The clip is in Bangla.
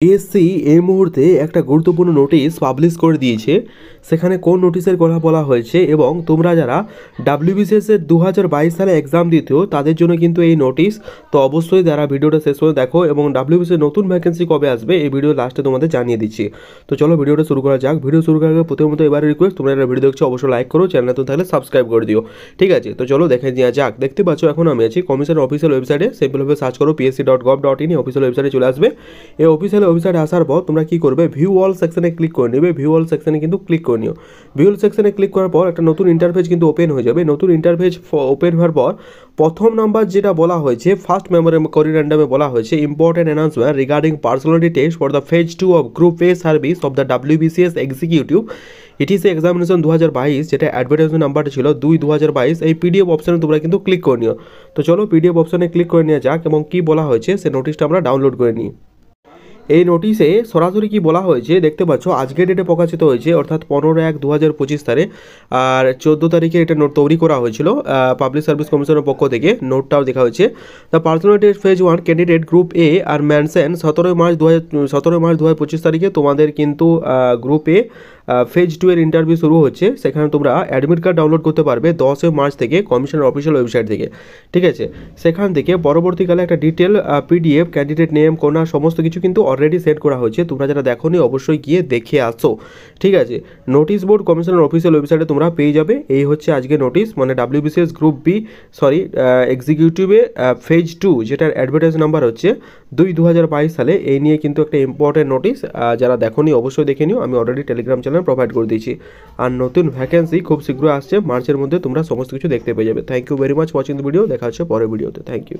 পিএসসি এই মুহূর্তে একটা গুরুত্বপূর্ণ নোটিশ পাবলিশ করে দিয়েছে। সেখানে কোন নোটিশের কথা বলা হয়েছে এবং তোমরা যারা ডাব্লিউবিসিএস এর 2022 সালে এক্সাম দিতেও তাদের জন্য কিন্তু এই নোটিশ। তো অবশ্যই যারা ভিডিওটা শেষ করে দেখো এবং ডাব্লিউবিসিএস নতুন ভ্যাকেন্সি কবে আসবে এই ভিডিও লাস্টে তোমাদের জানিয়ে দিচ্ছি। তো চলো ভিডিওটা শুরু করা যাক। ভিডিও শুরু করার আগে প্রথমত এবারে রিকোয়েস্ট, তোমরা যারা ভিডিও দেখছো অবশ্যই লাইক করো, চ্যানেলে তো তাহলে সাবস্ক্রাইব করে দিও। ঠিক আছে, তো চলো দেখে নেওয়া যাক। দেখতে পাচ্ছ এখন আমি আছি কমিশনের অফিসিয়াল ওয়েবসাইটে। সিম্পলভাবে সার্চ করো psc.gov.in, অফিসিয়াল ওয়েবসাইটে চলে আসবে। এই অফিসিয়াল ওয়েবসাইটে আসার পর তোমরা কি করবে, ভিউ অল সেকশনে ক্লিক করে নেবে। ভিউ অল সেকশনে কিন্তু ক্লিক করে নিও। ভিউ অল সেকশনে ক্লিক করার পর একটা নতুন ইন্টারফেস কিন্তু ওপেন হয়ে যাবে। নতুন ইন্টারফেস ওপেন হওয়ার পর প্রথম নাম্বার যেটা বলা হয়েছে, ফার্স্ট মেমোরেন্ডামে বলা হয়েছে important announcement regarding personality test for the phase 2 of group a service of the WBCS executive etc examination 2022, যেটা অ্যাডভার্টাইজমেন্ট নাম্বারটা ছিল 2/2022। এই পিডিএফ অপশানে তোমরা কিন্তু ক্লিক করে নিও। তো চলো পিডিএফ অপশানে ক্লিক করে নেওয়া যাক এবং কী বলা হয়েছে সে নোটিশটা আমরা ডাউনলোড করে নিই। এই নোটিশে সরাসরি কি বলা হয়েছে দেখতে পাচ্ছ, আজকের ডেটে প্রকাশিত হয়েছে অর্থাৎ 15/1/2025 তারিখ। আর 14 তারিখে এটা নোট তৈরি করা হয়েছিল পাবলিক সার্ভিস কমিশনের পক্ষ থেকে। নোটটাও দেখা হয়েছে, the personality phase 1 candidate group A আর ম্যানসেন 17 মার্চ 2025 তারিখে তোমাদের কিন্তু গ্রুপ এ ফেজ 2 এর ইন্টারভিউ শুরু হচ্ছে। সেখানে তোমরা অ্যাডমিট কার্ড ডাউনলোড করতে পারবে 10 মার্চ থেকে কমিশনের অফিসিয়াল ওয়েবসাইট থেকে। ঠিক আছে, সেখান থেকে পরবর্তীকালে একটা ডিটেল পিডিএফ ক্যান্ডিডেট নেম কোনা সমস্ত কিছু কিন্তু অলরেডি সেট করা হয়েছে। তোমরা যারা দেখোনি অবশ্যই গিয়ে দেখে আসো। ঠিক আছে, নোটিশ বোর্ড কমিশনের অফিসিয়াল ওয়েবসাইটে তোমরা পেয়ে যাবে। এই হচ্ছে আজকে নোটিশ, মানে ডাব্লিউবিসিএস গ্রুপ বি এক্সিকিউটিভে ফেজ 2, যেটার অ্যাডভার্টাইজ নাম্বার হচ্ছে 2/2022 সালে। এই নিয়ে কিন্তু একটা ইম্পর্টেন্ট নোটিশ, যারা দেখোনি অবশ্যই দেখে নিও। আমি অলরেডি টেলিগ্রাম চ্যানেল প্রোভাইড করে দিয়েছি। আর নতুন ভ্যাকেন্সি খুব শীঘ্রই আসছে, মার্চের মধ্যে তোমরা সমস্ত কিছু দেখতে পেয়ে যাবে। Thank you very much watching the video. দেখা হচ্ছে পরের ভিডিওতে। Thank you.